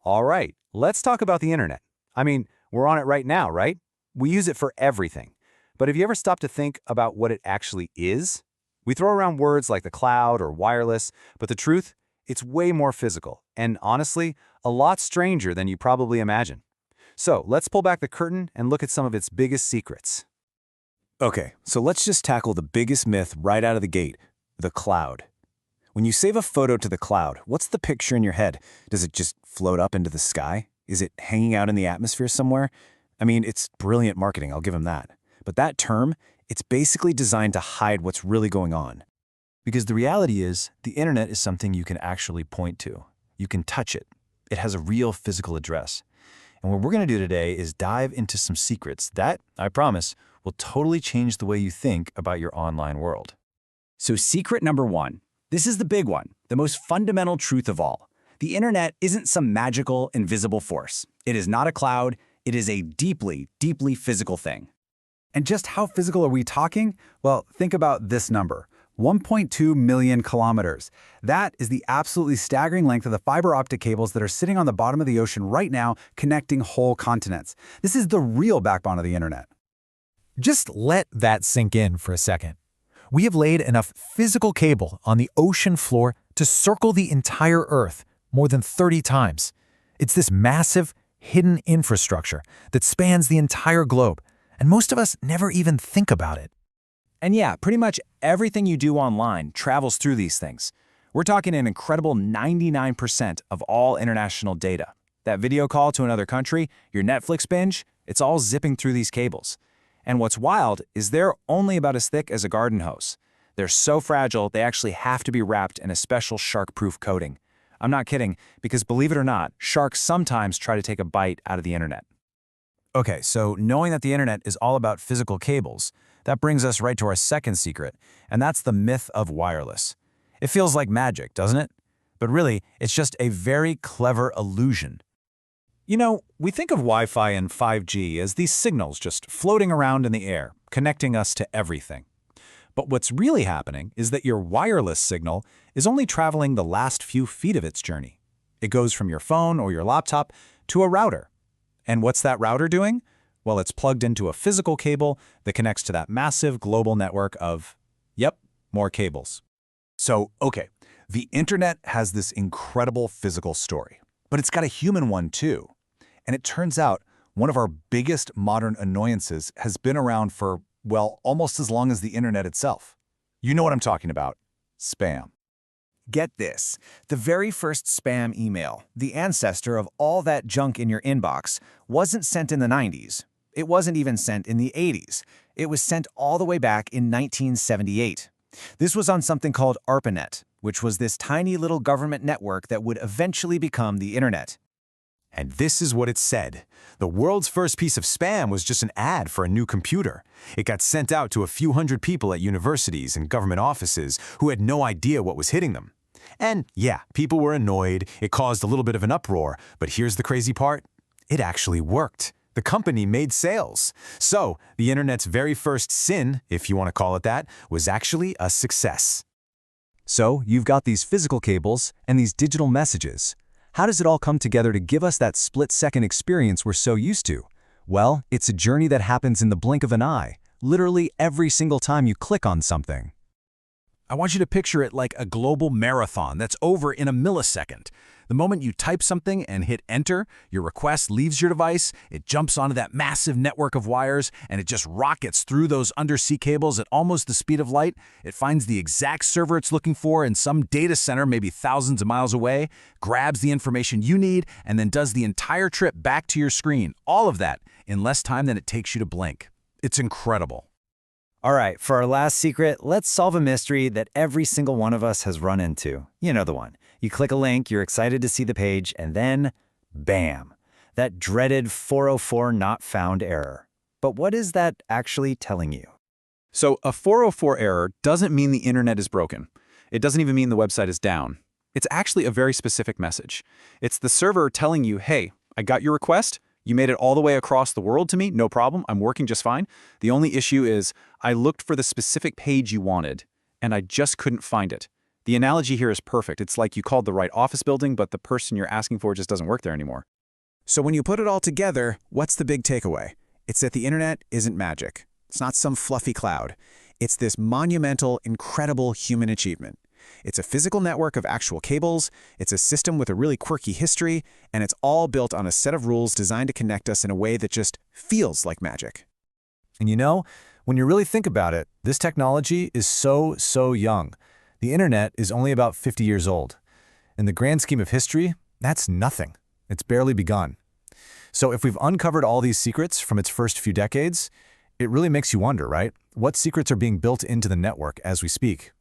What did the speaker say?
All right, let's talk about the internet. I mean, we're on it right now, right? We use it for everything. But have you ever stopped to think about what it actually is? We throw around words like the cloud or wireless, but the truth, it's way more physical, and honestly, a lot stranger than you probably imagine. So let's pull back the curtain and look at some of its biggest secrets. Okay, so let's just tackle the biggest myth right out of the gate, the cloud. When you save a photo to the cloud, what's the picture in your head? Does it just float up into the sky? Is it hanging out in the atmosphere somewhere? I mean, it's brilliant marketing, I'll give them that. But that term, it's basically designed to hide what's really going on. Because the reality is, the internet is something you can actually point to. You can touch it. It has a real physical address. And what we're going to do today is dive into some secrets that, I promise, will totally change the way you think about your online world. So secret number one, this is the big one, the most fundamental truth of all. The internet isn't some magical, invisible force. It is not a cloud. It is a deeply, deeply physical thing. And just how physical are we talking? Well, think about this number, 1.2 million kilometers. That is the absolutely staggering length of the fiber optic cables that are sitting on the bottom of the ocean right now, connecting whole continents. This is the real backbone of the internet. Just let that sink in for a second. We have laid enough physical cable on the ocean floor to circle the entire Earth more than 30 times. It's this massive, hidden infrastructure that spans the entire globe, and most of us never even think about it. And yeah, pretty much everything you do online travels through these things. We're talking an incredible 99% of all international data. That video call to another country, your Netflix binge, it's all zipping through these cables. And what's wild is they're only about as thick as a garden hose. They're so fragile, they actually have to be wrapped in a special shark-proof coating. I'm not kidding, because believe it or not, sharks sometimes try to take a bite out of the internet. Okay, so knowing that the internet is all about physical cables, that brings us right to our second secret, and that's the myth of wireless. It feels like magic, doesn't it? But really, it's just a very clever illusion. You know, we think of Wi-Fi and 5G as these signals just floating around in the air, connecting us to everything. But what's really happening is that your wireless signal is only traveling the last few feet of its journey. It goes from your phone or your laptop to a router. And what's that router doing? Well, it's plugged into a physical cable that connects to that massive global network of, more cables. So, okay, the internet has this incredible physical story, but it's got a human one too. And it turns out one of our biggest modern annoyances has been around for, well, almost as long as the internet itself. You know what I'm talking about. Spam. Get this, the very first spam email, the ancestor of all that junk in your inbox, wasn't sent in the 90s. It wasn't even sent in the 80s. It was sent all the way back in 1978. This was on something called ARPANET, which was this tiny little government network that would eventually become the internet. And this is what it said. The world's first piece of spam was just an ad for a new computer. It got sent out to a few hundred people at universities and government offices who had no idea what was hitting them. And yeah, people were annoyed. It caused a little bit of an uproar. But here's the crazy part. It actually worked. The company made sales. So the internet's very first sin, if you want to call it that, was actually a success. So you've got these physical cables and these digital messages. How does it all come together to give us that split-second experience we're so used to? Well, it's a journey that happens in the blink of an eye, literally every single time you click on something. I want you to picture it like a global marathon that's over in a millisecond. The moment you type something and hit enter, your request leaves your device, it jumps onto that massive network of wires, and it just rockets through those undersea cables at almost the speed of light. It finds the exact server it's looking for in some data center maybe thousands of miles away, grabs the information you need, and then does the entire trip back to your screen. All of that in less time than it takes you to blink. It's incredible. All right, for our last secret, let's solve a mystery that every single one of us has run into. You know the one. You click a link, you're excited to see the page, and then, bam, that dreaded 404 not found error. But what is that actually telling you? So a 404 error doesn't mean the internet is broken. It doesn't even mean the website is down. It's actually a very specific message. It's the server telling you, hey, I got your request. You made it all the way across the world to me, no problem, I'm working just fine. The only issue is I looked for the specific page you wanted, and I just couldn't find it. The analogy here is perfect. It's like you called the right office building, but the person you're asking for just doesn't work there anymore. So when you put it all together, what's the big takeaway? It's that the internet isn't magic. It's not some fluffy cloud. It's this monumental, incredible human achievement. It's a physical network of actual cables, it's a system with a really quirky history, and it's all built on a set of rules designed to connect us in a way that just feels like magic. And you know, when you really think about it, this technology is so young. The internet is only about 50 years old. In the grand scheme of history, that's nothing. It's barely begun. So if we've uncovered all these secrets from its first few decades, it really makes you wonder, right? What secrets are being built into the network as we speak?